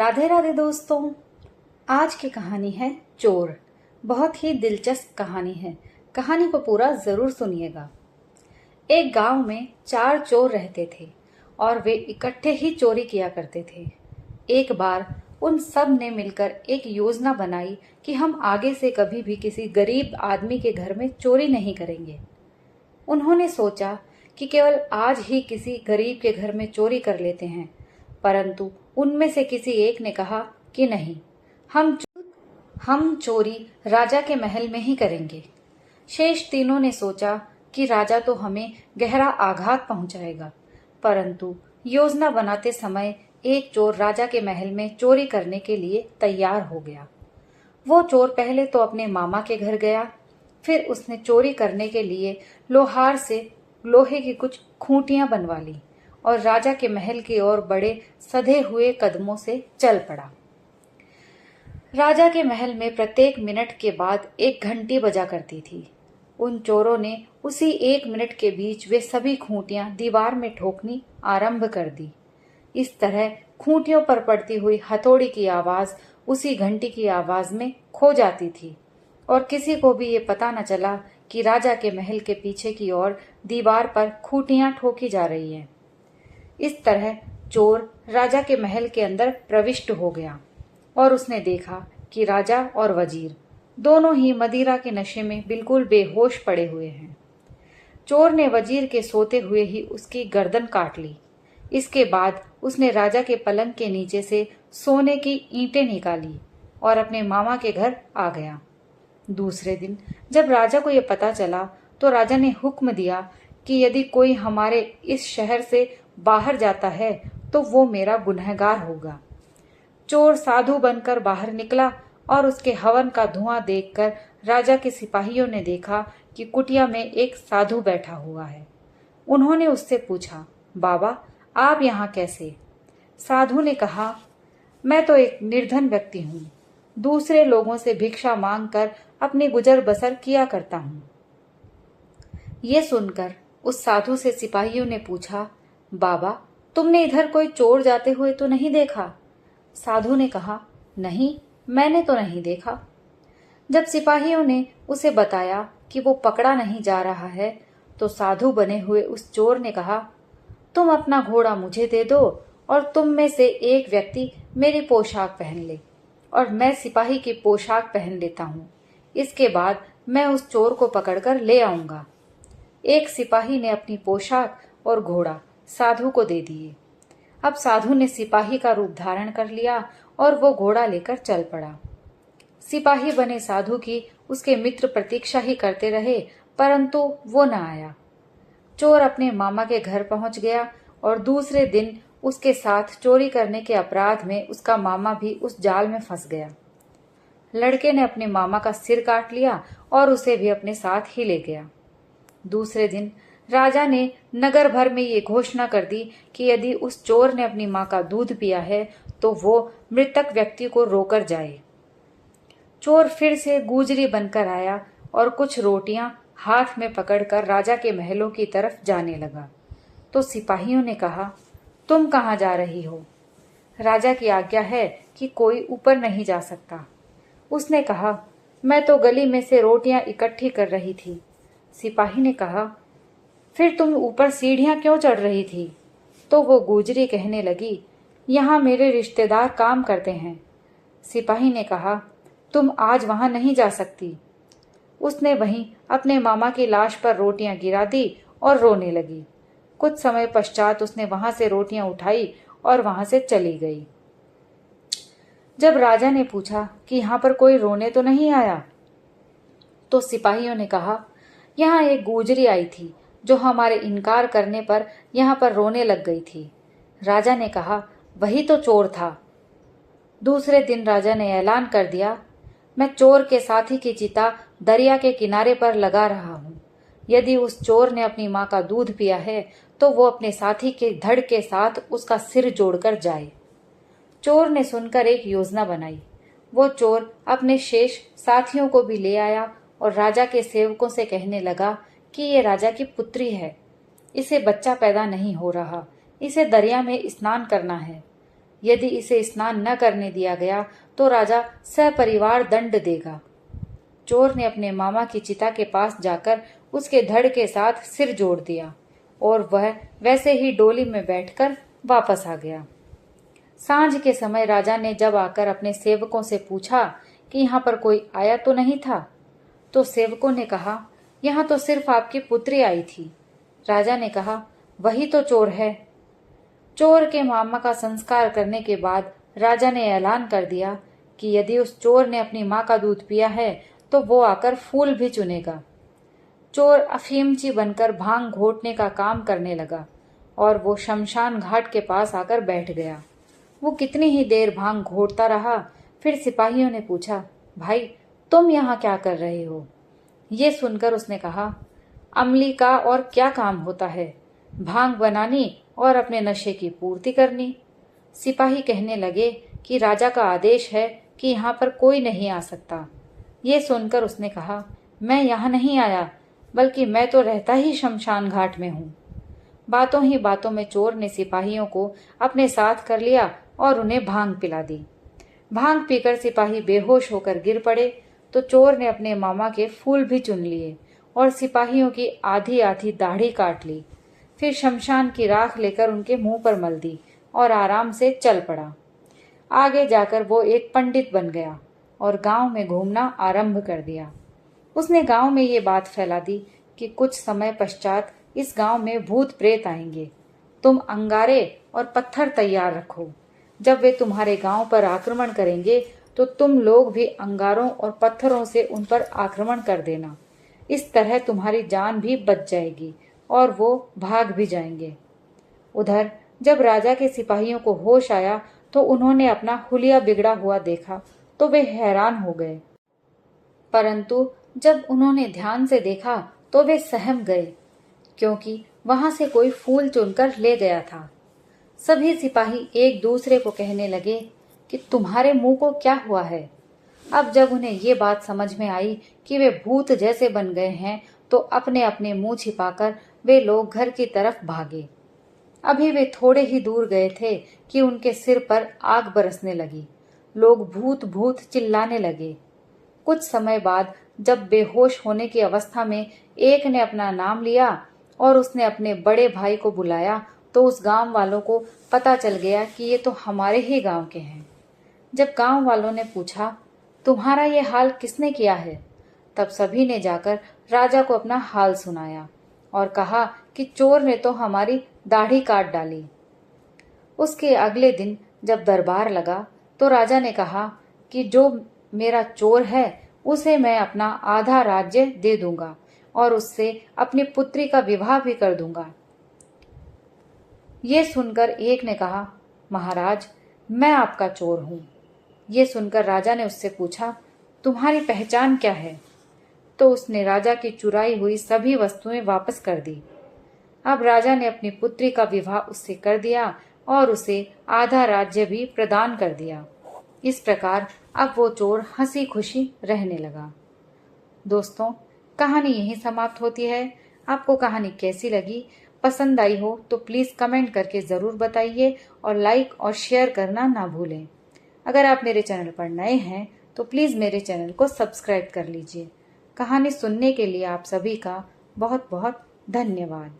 राधे राधे दोस्तों। आज की कहानी है चोर। बहुत ही दिलचस्प कहानी है। कहानी को पूरा जरूर सुनिएगा। एक गांव में 4 चोर रहते थे और वे इकट्ठे ही चोरी किया करते थे। एक बार उन सब ने मिलकर एक योजना बनाई कि हम आगे से कभी भी किसी गरीब आदमी के घर में चोरी नहीं करेंगे। उन्होंने सोचा कि केवल आज ही किसी गरीब के घर में चोरी कर लेते हैं, परंतु उनमें से किसी एक ने कहा कि नहीं, हम चोरी राजा के महल में ही करेंगे। शेष तीनों ने सोचा कि राजा तो हमें गहरा आघात पहुंचाएगा, परंतु योजना बनाते समय एक चोर राजा के महल में चोरी करने के लिए तैयार हो गया। वो चोर पहले तो अपने मामा के घर गया, फिर उसने चोरी करने के लिए लोहार से लोहे की कुछ खूंटियां बनवा ली और राजा के महल की ओर बड़े सधे हुए कदमों से चल पड़ा। राजा के महल में प्रत्येक मिनट के बाद एक घंटी बजा करती थी। उन चोरों ने उसी 1 मिनट के बीच वे सभी खूंटियां दीवार में ठोकनी आरंभ कर दी। इस तरह खूंटियों पर पड़ती हुई हथौड़ी की आवाज उसी घंटी की आवाज में खो जाती थी और किसी को भी ये पता न चला कि राजा के महल के पीछे की ओर दीवार पर खूंटियां ठोकी जा रही हैं। इस तरह चोर राजा के महल के अंदर प्रविष्ट हो गया और उसने देखा कि राजा और वजीर दोनों ही मदिरा के नशे में बिल्कुल बेहोश पड़े हुए हैं। चोर ने वजीर के सोते हुए ही उसकी गर्दन काट ली। इसके बाद उसने राजा के पलंग के नीचे से सोने की ईंटें निकाली और अपने मामा के घर आ गया। दूसरे दिन जब राजा को यह पता चला तो राजा ने हुक्म दिया कि यदि कोई हमारे इस शहर से बाहर जाता है तो वो मेरा गुनहगार होगा। चोर साधु बनकर बाहर निकला और उसके हवन का धुआं देखकर राजा के सिपाहियों ने देखा कि कुटिया में एक साधु बैठा हुआ है। उन्होंने उससे पूछा, बाबा आप यहाँ कैसे? साधु ने कहा, मैं तो एक निर्धन व्यक्ति हूँ, दूसरे लोगों से भिक्षा मांगकर अपनी गुजर बसर किया करता हूँ। ये सुनकर उस साधु से सिपाहियों ने पूछा, बाबा तुमने इधर कोई चोर जाते हुए तो नहीं देखा? साधु ने कहा, नहीं, मैंने तो नहीं देखा। जब सिपाहियों ने उसे बताया कि वो पकड़ा नहीं जा रहा है तो साधु बने हुए उस चोर ने कहा, तुम अपना घोड़ा मुझे दे दो और तुम में से एक व्यक्ति मेरी पोशाक पहन ले और मैं सिपाही की पोशाक पहन लेता हूँ। इसके बाद मैं उस चोर को पकड़कर ले आऊंगा। एक सिपाही ने अपनी पोशाक और घोड़ा साधु को दे दिए। अब साधु ने सिपाही का रूप धारण कर लिया और वो घोड़ा लेकर चल पड़ा। सिपाही बने साधु की उसके मित्र प्रतीक्षा ही करते रहे, परंतु वो न आया। चोर अपने मामा के घर पहुंच गया और दूसरे दिन उसके साथ चोरी करने के अपराध में उसका मामा भी उस जाल में फंस गया। लड़के ने अपने मामा का सिर काट लिया और उसे भी अपने साथ ही ले गया। दूसरे दिन राजा ने नगर भर में ये घोषणा कर दी कि यदि उस चोर ने अपनी मां का दूध पिया है तो वो मृतक व्यक्ति को रोकर जाए। चोर फिर से गुजरी बनकर आया और कुछ रोटियां हाथ में पकड़कर राजा के महलों की तरफ जाने लगा। तो सिपाहियों ने कहा, तुम कहाँ जा रही हो? राजा की आज्ञा है कि कोई ऊपर नहीं जा सकता। उसने कहा, मैं तो गली में से रोटियां इकट्ठी कर रही थी। सिपाही ने कहा, फिर तुम ऊपर सीढ़ियां क्यों चढ़ रही थी? तो वो गुजरी कहने लगी, यहाँ मेरे रिश्तेदार काम करते हैं। सिपाही ने कहा, तुम आज वहां नहीं जा सकती। उसने वहीं अपने मामा की लाश पर रोटियां गिरा दी और रोने लगी। कुछ समय पश्चात उसने वहां से रोटियां उठाई और वहां से चली गई। जब राजा ने पूछा कि यहाँ पर कोई रोने तो नहीं आया, तो सिपाहियों ने कहा, यहाँ एक गुजरी आई थी जो हमारे इनकार करने पर यहाँ पर रोने लग गई थी। राजा ने कहा, वही तो चोर था। दूसरे दिन राजा ने ऐलान कर दिया, मैं चोर के साथी की चिता दरिया के किनारे पर लगा रहा हूँ। यदि उस चोर ने अपनी माँ का दूध पिया है तो वो अपने साथी के धड़ के साथ उसका सिर जोड़कर जाए। चोर ने सुनकर एक योजना बनाई। वो चोर अपने शेष साथियों को भी ले आया और राजा के सेवकों से कहने लगा कि ये राजा की पुत्री है, इसे बच्चा पैदा नहीं हो रहा, इसे दरिया में स्नान करना है। यदि इसे स्नान न करने दिया गया तो राजा सपरिवार दंड देगा। चोर ने अपने मामा की चिता के पास जाकर उसके धड़ के साथ सिर जोड़ दिया और वह वैसे ही डोली में बैठकर वापस आ गया। सांझ के समय राजा ने जब आकर अपने सेवकों से पूछा कि यहाँ पर कोई आया तो नहीं था, तो सेवकों ने कहा, यहाँ तो सिर्फ आपकी पुत्री आई थी। राजा ने कहा, वही तो चोर है। चोर के मामा का संस्कार करने के बाद राजा ने ऐलान कर दिया कि यदि उस चोर ने अपनी माँ का दूध पिया है तो वो आकर फूल भी चुनेगा। चोर अफीमची बनकर भांग घोटने का काम करने लगा और वो शमशान घाट के पास आकर बैठ गया। वो कितनी ही देर भांग घोटता रहा। फिर सिपाहियों ने पूछा, भाई तुम यहाँ क्या कर रहे हो? ये सुनकर उसने कहा, अमली का और क्या काम होता है, भांग बनानी और अपने नशे की पूर्ति करनी। सिपाही कहने लगे कि राजा का आदेश है कि यहाँ पर कोई नहीं आ सकता। ये सुनकर उसने कहा, मैं यहाँ नहीं आया, बल्कि मैं तो रहता ही शमशान घाट में हूँ। बातों ही बातों में चोर ने सिपाहियों को अपने साथ कर लिया और उन्हें भांग पिला दी। भांग पीकर सिपाही बेहोश होकर गिर पड़े तो चोर ने अपने मामा के फूल भी चुन लिए और सिपाहियों की आधी आधी दाढ़ी काट ली। फिर शमशान की राख लेकर उनके मुंह पर मल दी और आराम से चल पड़ा। आगे जाकर वो एक पंडित बन गया और गांव में घूमना आरंभ कर दिया। उसने गांव में ये बात फैला दी कि कुछ समय पश्चात इस गांव में भूत प्रेत आएंगे। तुम अंगारे और पत्थर तैयार रखो। जब वे तुम्हारे गांव पर आक्रमण करेंगे तो तुम लोग भी अंगारों और पत्थरों से उन पर आक्रमण कर देना। इस तरह तुम्हारी जान भी बच जाएगी और वो भाग भी जाएंगे। उधर जब राजा के सिपाहियों को होश आया तो उन्होंने अपना हुलिया बिगड़ा हुआ देखा तो वे हैरान हो गए, परंतु जब उन्होंने ध्यान से देखा तो वे सहम गए, क्योंकि वहां से कोई फूल चुनकर ले गया था। सभी सिपाही एक दूसरे को कहने लगे कि तुम्हारे मुंह को क्या हुआ है। अब जब उन्हें ये बात समझ में आई कि वे भूत जैसे बन गए हैं तो अपने अपने मुंह छिपाकर वे लोग घर की तरफ भागे। अभी वे थोड़े ही दूर गए थे कि उनके सिर पर आग बरसने लगी। लोग भूत भूत चिल्लाने लगे। कुछ समय बाद जब बेहोश होने की अवस्था में एक ने अपना नाम लिया और उसने अपने बड़े भाई को बुलाया तो उस गांव वालों को पता चल गया कि ये तो हमारे ही गांव के हैं। जब गांव वालों ने पूछा, तुम्हारा ये हाल किसने किया है? तब सभी ने जाकर राजा को अपना हाल सुनाया और कहा कि चोर ने तो हमारी दाढ़ी काट डाली। उसके अगले दिन जब दरबार लगा तो राजा ने कहा कि जो मेरा चोर है उसे मैं अपना आधा राज्य दे दूंगा और उससे अपनी पुत्री का विवाह भी कर दूंगा। ये सुनकर एक ने कहा, महाराज मैं आपका चोर हूं। ये सुनकर राजा ने उससे पूछा, तुम्हारी पहचान क्या है? तो उसने राजा की चुराई हुई सभी वस्तुएं वापस कर दी। अब राजा ने अपनी पुत्री का विवाह उससे कर दिया और उसे आधा राज्य भी प्रदान कर दिया। इस प्रकार अब वो चोर हंसी खुशी रहने लगा। दोस्तों, कहानी यहीं समाप्त होती है। आपको कहानी कैसी लगी? पसंद आई हो तो प्लीज़ कमेंट करके ज़रूर बताइए और लाइक और शेयर करना ना भूलें। अगर आप मेरे चैनल पर नए हैं तो प्लीज़ मेरे चैनल को सब्सक्राइब कर लीजिए। कहानी सुनने के लिए आप सभी का बहुत बहुत धन्यवाद।